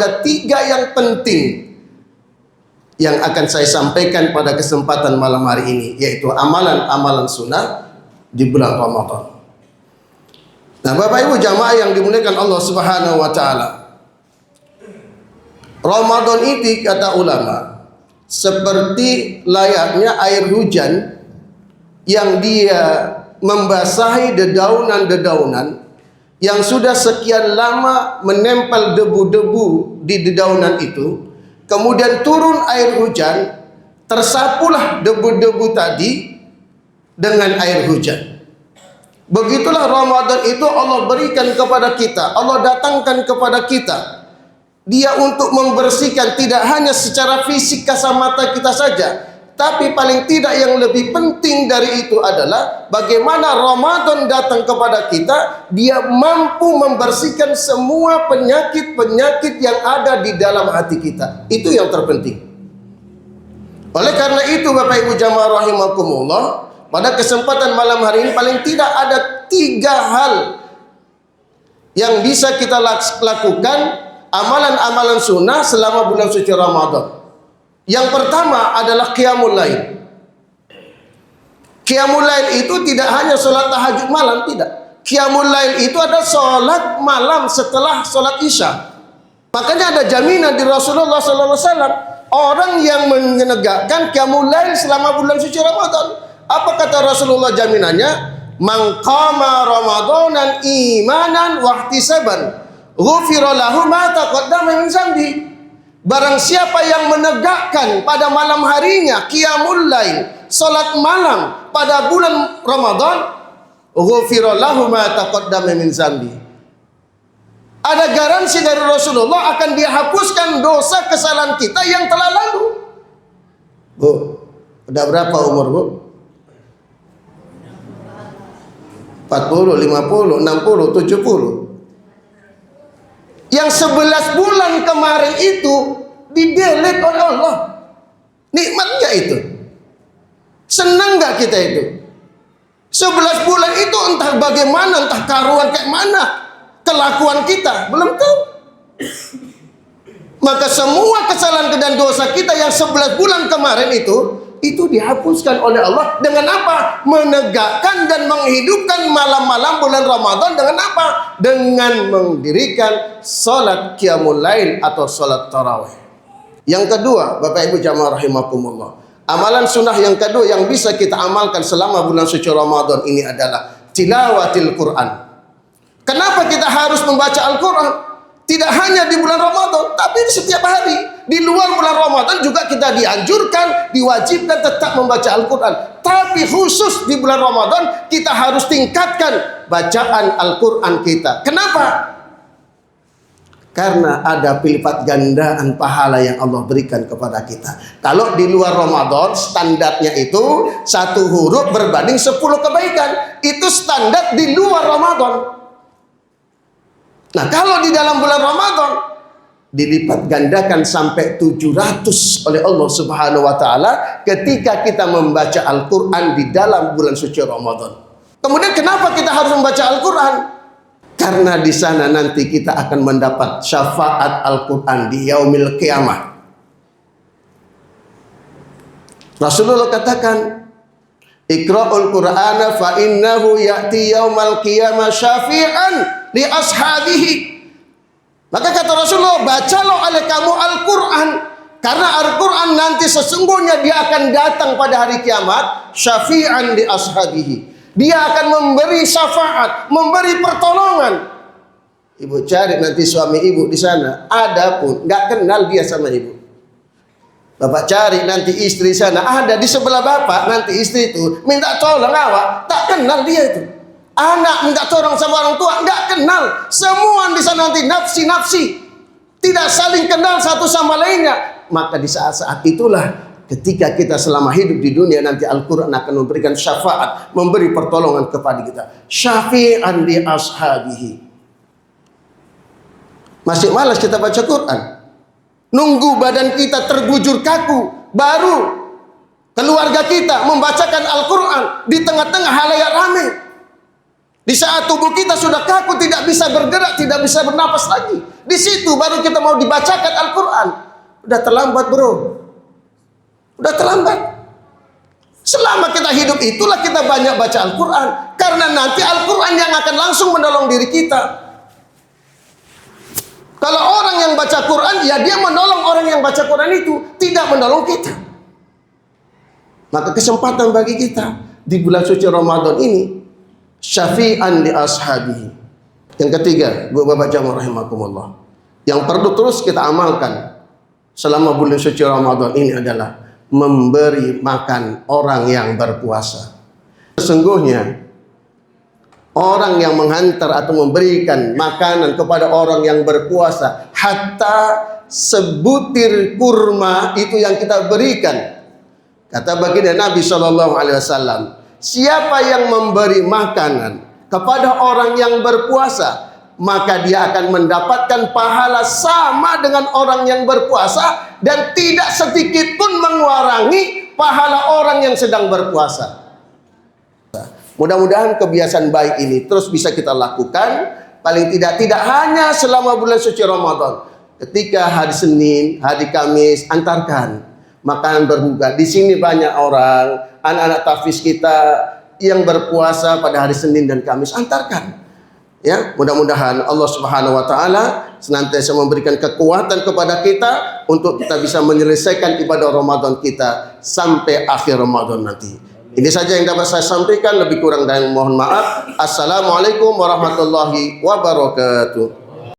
ada 3 yang penting yang akan saya sampaikan pada kesempatan malam hari ini, yaitu amalan-amalan sunnah di bulan Ramadan. Nah, Bapak Ibu jamaah yang dimuliakan Allah Subhanahu wa taala, Ramadan itu kata ulama seperti layaknya air hujan yang dia membasahi dedaunan-dedaunan yang sudah sekian lama menempel debu-debu di dedaunan itu. Kemudian turun air hujan, tersapulah debu-debu tadi dengan air hujan. Begitulah Ramadan itu Allah berikan kepada kita, Allah datangkan kepada kita. Dia untuk membersihkan tidak hanya secara fisik kasat kita saja, tapi paling tidak yang lebih penting dari itu adalah bagaimana Ramadan datang kepada kita, dia mampu membersihkan semua penyakit-penyakit yang ada di dalam hati kita. Itu yang terpenting. Oleh karena itu Bapak Ibu jamaah rahimakumullah, pada kesempatan malam hari ini paling tidak ada 3 hal yang bisa kita lakukan, amalan-amalan sunnah selama bulan suci Ramadan. Yang pertama adalah qiyamul lail. Qiyamul lail itu tidak hanya sholat tahajud malam, tidak. Qiyamul lail itu ada sholat malam setelah sholat isya. Makanya ada jaminan di Rasulullah SAW, orang yang menegakkan qiyamul lail selama bulan suci Ramadan. Apa kata Rasulullah jaminannya? Man qama ramadanan imanan wahtisaban ghufira lahu ma taqaddama min dzambi. Barang siapa yang menegakkan pada malam harinya qiyamul lail, salat malam pada bulan Ramadan, ghufira lahu ma taqaddama min dzambi. Ada garansi dari Rasulullah akan dihapuskan dosa kesalahan kita yang telah lalu. Bu, udah berapa umur, Bu? 40, 50, 60, 70. Yang 11 bulan kemarin itu didelete oleh Allah. Nikmat gak itu? Senang gak kita itu? 11 bulan itu entah bagaimana, entah karuan kayak mana kelakuan kita, belum tahu. Maka semua kesalahan dan dosa kita yang 11 bulan kemarin itu dihapuskan oleh Allah dengan apa? Menegakkan dan menghidupkan malam-malam bulan Ramadan dengan apa? Dengan mendirikan salat qiyamul lail atau salat tarawih. Yang kedua, Bapak Ibu jamaah rahimakumullah, amalan sunnah yang kedua yang bisa kita amalkan selama bulan suci Ramadan ini adalah tilawatil Quran. Kenapa kita harus membaca Al-Quran? Tidak hanya di bulan Ramadan, tapi setiap hari. Di luar bulan Ramadan juga kita dianjurkan, diwajibkan tetap membaca Al-Quran. Tapi khusus di bulan Ramadan kita harus tingkatkan bacaan Al-Quran kita. Kenapa? Karena ada pelipat gandaan pahala yang Allah berikan kepada kita. Kalau di luar Ramadan standarnya itu 1 huruf berbanding 10 kebaikan. Itu standar di luar Ramadan. Nah, kalau di dalam bulan Ramadan dilipat gandakan sampai 700 oleh Allah Subhanahu wa taala ketika kita membaca Al-Qur'an di dalam bulan suci Ramadan. Kemudian kenapa kita harus membaca Al-Qur'an? Karena di sana nanti kita akan mendapat syafaat Al-Qur'an di yaumil qiyamah. Rasulullah katakan, "Iqra'ul Qur'ana fa innahu ya'ti yaumal qiyamah syafi'an li ashabihi." Maka kata Rasulullah, bacalah oleh kamu Al-Quran, karena Al-Quran nanti sesungguhnya dia akan datang pada hari kiamat syafi'an li ashabihi. Dia akan memberi syafaat, memberi pertolongan. Ibu cari nanti suami ibu di sana, ada pun nggak kenal dia sama ibu. Bapak cari nanti istri sana, ada di sebelah bapak nanti istri itu minta tolong awak, tak kenal dia itu. Anak minta tolong sama orang tua, nggak kenal. Semua di sana nanti nafsi-nafsi, tidak saling kenal satu sama lainnya. Maka di saat-saat itulah ketika kita selama hidup di dunia nanti Al-Quran akan memberikan syafaat, memberi pertolongan kepada kita. Syafi'an li ashabihi. Masih malas kita baca Quran, nunggu badan kita terbujur kaku, baru keluarga kita membacakan Al-Quran di tengah-tengah halayak ramai. Di saat tubuh kita sudah kaku, tidak bisa bergerak, tidak bisa bernapas lagi, di situ baru kita mau dibacakan Al-Quran. Udah terlambat bro, udah terlambat. Selama kita hidup itulah kita banyak baca Al-Quran, karena nanti Al-Quran yang akan langsung menolong diri kita. Kalau orang yang baca Quran, ya dia menolong orang yang baca Quran itu, tidak menolong kita. Maka kesempatan bagi kita di bulan suci Ramadan ini, syafi'an li ashabihi. Yang ketiga, Bapak jamaah rahimakumullah, yang perlu terus kita amalkan selama bulan suci Ramadan ini adalah memberi makan orang yang berpuasa. Sesungguhnya orang yang menghantar atau memberikan makanan kepada orang yang berpuasa, hatta sebutir kurma itu yang kita berikan. Kata baginda Nabi SAW, siapa yang memberi makanan kepada orang yang berpuasa, maka dia akan mendapatkan pahala sama dengan orang yang berpuasa, dan tidak sedikit pun mengurangi pahala orang yang sedang berpuasa. Mudah-mudahan kebiasaan baik ini terus bisa kita lakukan, paling tidak hanya selama bulan suci Ramadan. Ketika hari Senin, hari Kamis, antarkan makanan berbuka. Di sini banyak orang, anak-anak tahfiz kita yang berpuasa pada hari Senin dan Kamis, antarkan. Ya, mudah-mudahan Allah Subhanahu wa taala senantiasa memberikan kekuatan kepada kita untuk kita bisa menyelesaikan ibadah Ramadan kita sampai akhir Ramadan nanti. Ini saja yang dapat saya sampaikan, lebih kurang dan mohon maaf. Assalamualaikum warahmatullahi wabarakatuh.